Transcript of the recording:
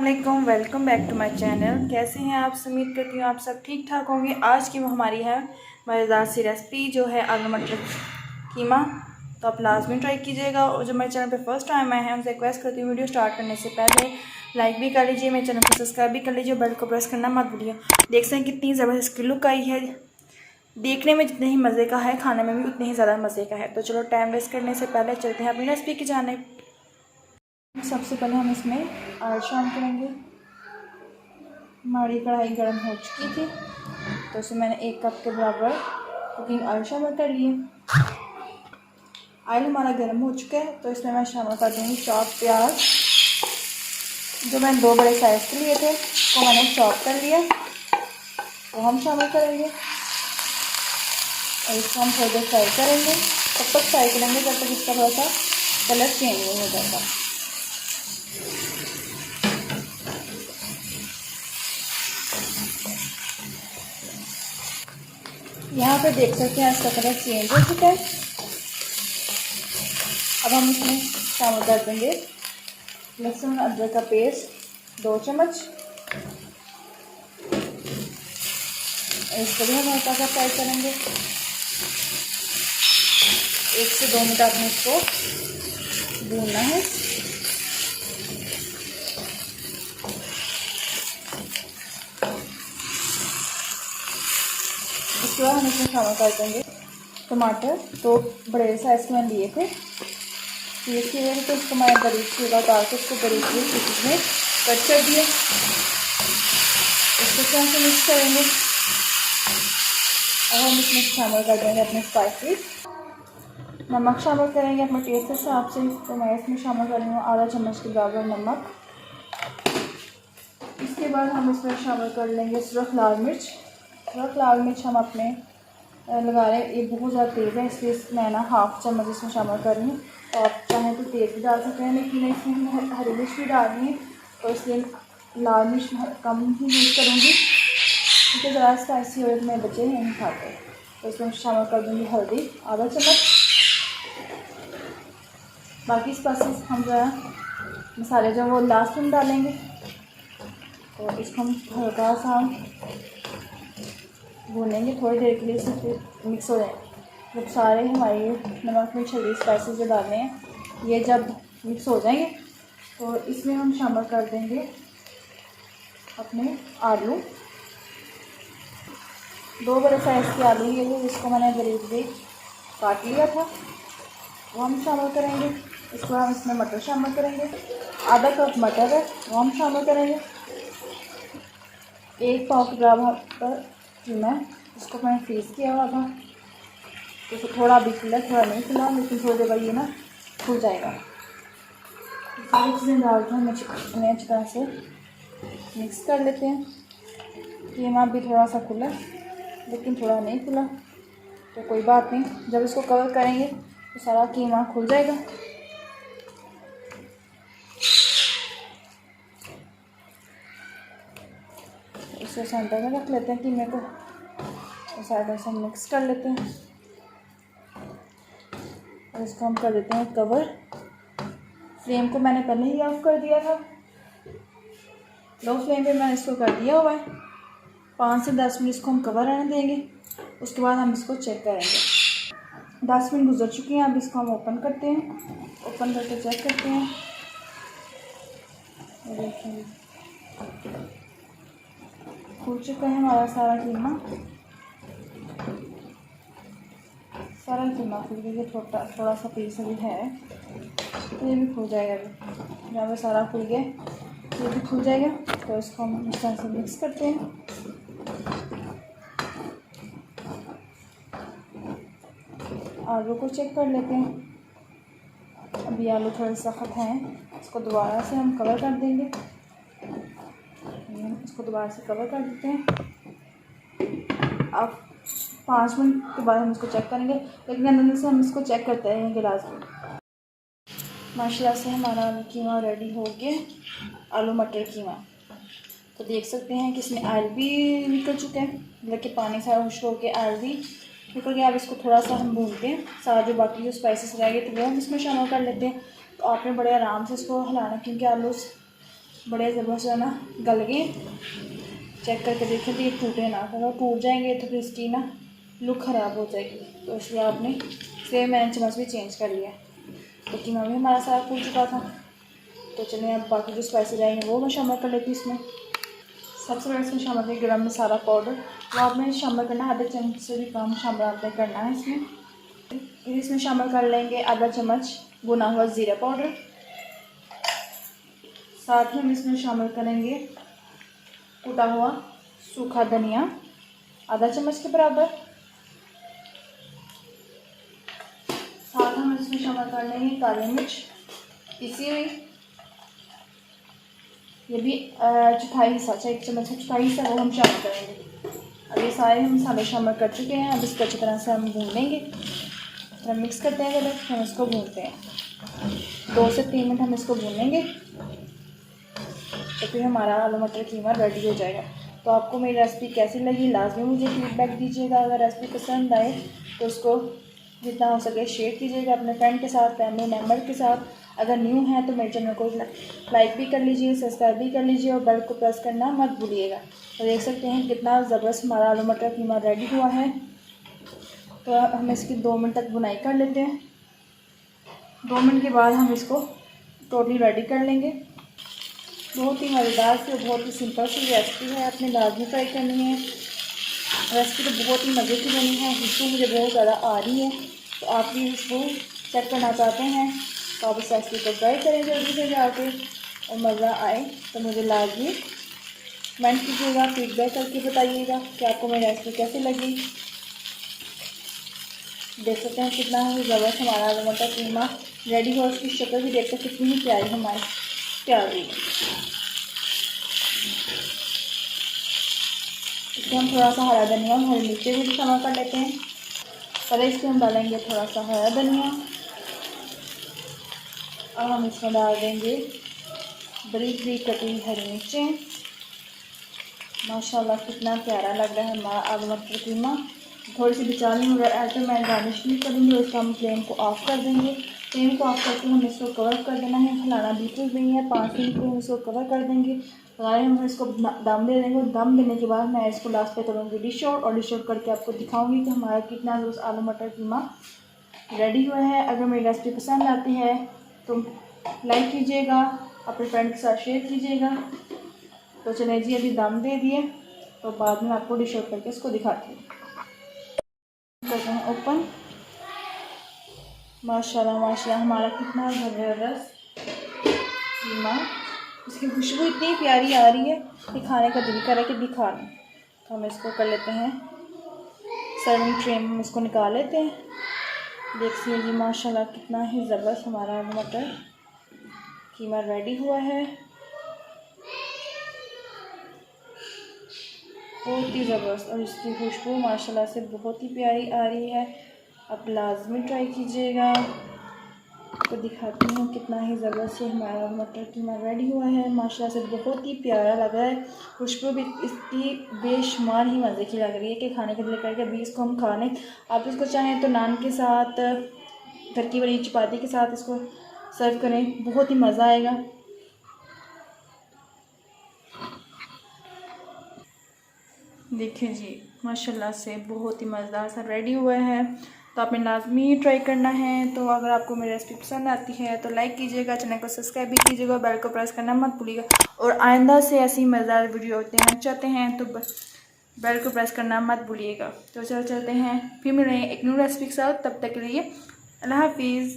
वालेकुम, welcome back to my channel. कैसे हैं आप? उम्मीद करती हूँ आप सब ठीक ठाक होंगे। आज की वो हमारी है मज़ेदार सी रेसिपी जो है आलू मटर कीमा। तो आप लाजमी ट्राई कीजिएगा। और जो मेरे चैनल पे फर्स्ट टाइम आए हैं उनसे रिक्वेस्ट करती हूँ वीडियो स्टार्ट करने से पहले लाइक भी कर लीजिए, मेरे चैनल को सब्सक्राइब भी कर लीजिए, बेल को प्रेस करना मत भूलिए। देख सकते हैं कितनी ज़बरदस्त की लुक आई है। देखने में जितने ही मज़े का है खाने में भी उतने ही ज़्यादा मज़े का है। तो चलो टाइम वेस्ट करने से पहले चलते हैं अपनी रेसिपी की जानिब। सबसे पहले हम इसमें आयल शामिल करेंगे। हमारी कढ़ाई गर्म हो चुकी थी तो उसमें मैंने 1 कप के बराबर कुकिंग ऑयल शामिल कर लिए। ऑयल हमारा गर्म हो चुका है तो इसमें मैं शामिल कर दूँगी चॉप प्याज। जो मैंने 2 बड़े साइज़ के लिए थे वो मैंने चॉप कर लिया, वो हम शामिल करेंगे और इसको हम थोड़ी देर फ्राई करेंगे। तब तक फ्राई करेंगे जब तक इसका थोड़ा सा कलर चेंज नहीं हो जाता। यहाँ पे देख सकते हैं इसका कलर चेंज हो चुका है। अब हम इसमें शामिल कर देंगे लहसुन अदरक का पेस्ट 2 चम्मच। इसको भी हम हल्का सा फ्राई करेंगे। 1 से 2 मिनट आपने इसको भूनना है। इसके बाद हम इसमें शामिल कर देंगे टमाटर। 2 बड़े साइज़ के मैंने लिए थे, पीस किए हुए तो इसको मैं बारीक छीला डाल के इसको बारीक पीसेस में कट कर दिए। इसको अच्छे से मिक्स करेंगे और हम इसमें शामिल कर देंगे अपने स्पाइसेस। नमक शामिल करेंगे अपने टेस्ट के हिसाब से। तो मैं इसमें शामिल कर रही हूँ आधा चम्मच के बराबर नमक। इसके बाद हम इसमें शामिल कर लेंगे सुरख लाल मिर्च। सुरख लाल मिर्च हम अपने लगा रहे हैं, ये बहुत ज़्यादा तेज़ है इसलिए मैं ना 1/2 चम्मच इसमें शामिल कर रही हूँ। तो आप चाहें तो तेज़ भी डाल सकते हैं, लेकिन इसमें हम हरी मिर्च भी डालनी है तो इसलिए लाल मिर्च कम ही यूज़ करूँगी क्योंकि ज़्यादा स्पाइसी हो तो मेरे बच्चे नहीं खाते। तो इसमें शामिल कर दूँगी हल्दी आधा चम्मच। बाकी स्पाइसेस हम जो है मसाले जो वो लास्ट में डालेंगे। तो इसको हम हल्का सा भूनेंगे थोड़ी देर के लिए, इससे मिक्स हो जाए। जब सारे हमारे नमक मिर्च हल्दी स्पाइसेस जो डालने हैं ये जब मिक्स हो जाएंगे तो इसमें हम शामिल कर देंगे अपने आलू। 2 बड़े साइज़ के आलू लिए थे जिसको मैंने बारीक काट लिया था, वो हम शामिल करेंगे। इसके बाद हम इसमें मटर शामिल करेंगे। आधा कप मटर है वो हम शामिल करेंगे। 1 पाव के बराबर कीमा, इसको मैंने फ्रीज़ किया हुआ था तो थोड़ा अभी खुला थोड़ा नहीं खुला, लेकिन थोड़ी देर बाद ये ना खुल जाएगा। सारी चीज़ें डाल के हम उन्हें अच्छी तरह से मिक्स कर लेते हैं। कीमा भी थोड़ा सा खुला लेकिन थोड़ा नहीं खुला तो कोई बात नहीं, जब इसको कवर करेंगे तो सारा कीमा खुल जाएगा। इसे सेंटर में रख लेते हैं कीमे को और साइड से मिक्स कर लेते हैं और इसको हम कर देते हैं कवर। फ्लेम को मैंने पहले ही ऑफ कर दिया था, लो फ्लेम पे मैंने इसको कर दिया हुआ है। 5 से 10 मिनट इसको हम कवर रहने देंगे, उसके बाद हम इसको चेक करेंगे। 10 मिनट गुजर चुके हैं, अब इसको हम ओपन करते हैं। ओपन करके चेक करते हैं। देखिए खुल चुका है हमारा सारा कीमा। सारा कीमा खुल गया, थोड़ा सा पीस अभी है तो ये भी खुल जाएगा। अभी जहाँ पे सारा खुल गया ये भी खुल जाएगा। तो इसको हम इस तरह से मिक्स करते हैं। आलू को चेक कर लेते हैं। अभी आलू थोड़े सख्त हैं, इसको दोबारा से हम कवर कर देंगे। इसको दोबारा से कवर कर देते हैं। अब 5 मिनट के बाद हम इसको चेक करेंगे, लेकिन अंदर से हम इसको चेक करते रहेंगे लाजमी। माशाल्लाह से हमारा कीमा रेडी हो गया, आलू मटर कीमा। तो देख सकते हैं कि इसमें ऑयल भी निकल चुका है, मतलब कि पानी सारा खुश्क होकर ऑयल भी निकल गया। अब इसको थोड़ा सा हम भूनते हैं, सारा जो बाकी जो स्पाइसेस रह गए तो वो हम इसमें शामिल कर लेते हैं। तो आपने बड़े आराम से इसको हिलाना क्योंकि आलू बड़े ज़बरदस्त है ना गल गए। चेक करके देखें तो ये टूटे ना, अगर टूट जाएंगे तो फिर इसकी ना लुक ख़राब हो जाएगी। तो इसलिए आपने सेम मैंने चम्मच भी चेंज कर लिया। तो कीमा भी हमारा सारा फूल चुका था। तो चलिए अब बाकी जो स्पाइसेस रहेंगे वो मैं शामिल कर लेती हूँ इसमें। सबसे पहले इसमें शामिल करें गरम मसाला पाउडर, वो आपने शामिल करना है, आधे चम्मच से भी कम शामिल आपने करना है इसमें। फिर इसमें शामिल कर लेंगे आधा चम्मच भुना हुआ ज़ीरा पाउडर। साथ ही हम इसमें शामिल करेंगे कुटा हुआ सूखा धनिया आधा चम्मच के बराबर। साथ हम इसमें शामिल कर लेंगे काली मिर्च पिसी हुई, ये भी चौथाई हिस्सा, अच्छा 1 चम्मच चौथाई हिस्सा वो हम शामिल करेंगे। अब ये सारे हम मसाले शामिल कर चुके हैं। अब इसको अच्छी तरह से हम भून लेंगे, फिर मिक्स करते हैं। पहले हम इसको भूनते हैं 2 से 3 मिनट हम इसको भून लेंगे, तो फिर हमारा आलू मटर कीमा रेडी हो जाएगा। तो आपको मेरी रेसिपी कैसी लगी लाजमी मुझे फीडबैक दीजिएगा। अगर रेसिपी पसंद आए तो उसको जितना हो सके शेयर कीजिएगा अपने फ्रेंड के साथ, फैमिली मेम्बर के साथ। अगर न्यू है तो मेरे चैनल को लाइक भी कर लीजिए, सब्सक्राइब भी कर लीजिए और बेल को प्रेस करना मत भूलिएगा। तो देख सकते हैं कितना ज़बरदस्त हमारा आलू मटर कीमा रेडी हुआ है। तो हम इसकी 2 मिनट तक बुनाई कर लेते हैं। 2 मिनट के बाद हम इसको टोटली रेडी कर लेंगे। बहुत ही मज़ेदार सी और बहुत ही सिंपल सी रेसिपी है, आपने लाजमी ट्राई करनी है। रेसिपी तो बहुत ही मज़े की बनी है, खुशबू मुझे बहुत ज़्यादा आ रही है। तो आप भी इसको चेक करना चाहते हैं तो आप इस रेसिपी को ट्राई करें जल्दी से जाके, और मज़ा आए तो मुझे लाजमी कमेंट कीजिएगा, फीडबैक करके बताइएगा कि आपको मेरी रेसिपी कैसी लगी। देख सकते हैं कितना ही ज़बरदस्त हमारा आलू मटर कीमा रेडी हो। उसकी शक्ल भी देखते हैं कितनी ही प्यारी हमारी प्यारी। इसमें हम थोड़ा सा हरा धनिया और हरी मिर्ची भी शामिल कर लेते हैं। पहले इसमें हम डालेंगे थोड़ा सा हरा धनिया और हम इसमें डाल देंगे बरीक बरीक कटी हरी मिर्चें। माशाल्लाह कितना प्यारा लग रहा है हमारा आलू मटर कीमा। थोड़ी सी बिचानी वगैरह ऐसे मैं गार्निश नहीं करूँगी, उसका हम फ्लेम को ऑफ कर देंगे। फ्लेम को ऑफ करके हम इसको कवर कर देना है, हिलाना बिल्कुल नहीं है। 5 मिनट के हम इसको कवर कर देंगे, हम इसको दम दे देंगे। दम देने के बाद मैं इसको लास्ट पे करूँगी डिश आउट, और डिश आउट करके आपको दिखाऊंगी कि हमारा कितना आलू मटर कीमा रेडी हुआ है। अगर मेरी रेसिपी पसंद आती है तो लाइक कीजिएगा, अपने फ्रेंड के साथ शेयर कीजिएगा। तो चले जी अभी दम दे दिए, तो बाद में आपको डिश आउट करके इसको दिखाती हूँ। करते हैं ओपन। माशाल्लाह माशाल्लाह हमारा कितना ज़बरदस्त कीमा, इसकी खुशबू इतनी प्यारी आ रही है कि खाने का दिल करे कि दिखा लें। तो हम इसको कर लेते हैं सर्विंग ट्रे में, हम इसको निकाल लेते हैं। देखिए जी माशाल्लाह कितना ही ज़बरदस्त हमारा आलू मटर कीमा रेडी हुआ है। बहुत ही ज़बरदस्त, और इसकी खुशबू माशाल्लाह से बहुत ही प्यारी आ रही है। आप लाजमी ट्राई कीजिएगा। आपको दिखाती हूँ कितना ही ज़बरदस्त से हमारा मटर कीमा रेडी हुआ है। माशाल्लाह से बहुत ही प्यारा लग रहा है। खुशबू भी इसकी बेशुमार ही मज़े की लग रही है कि खाने के दिल करके अभी इसको हम खा लें। आप इसको चाहें तो नान के साथ, घर की बनी चपाती के साथ इसको सर्व करें, बहुत ही मज़ा आएगा। देखिए जी माशाल्लाह से बहुत ही मज़ेदार सा रेडी हुआ है। तो आपने लाजमी ट्राई करना है। तो अगर आपको मेरी रेसिपी पसंद आती है तो लाइक कीजिएगा, चैनल को सब्सक्राइब भी कीजिएगा, बेल को प्रेस करना मत भूलिएगा। और आइंदा से ऐसी मज़ेदार वीडियो देखना चाहते हैं तो बेल को प्रेस करना मत भूलिएगा। तो चलते हैं, फिर मिलेंगे एक न्यू रेसिपी के साथ। तब तक के लिए अल्लाह हाफिज़।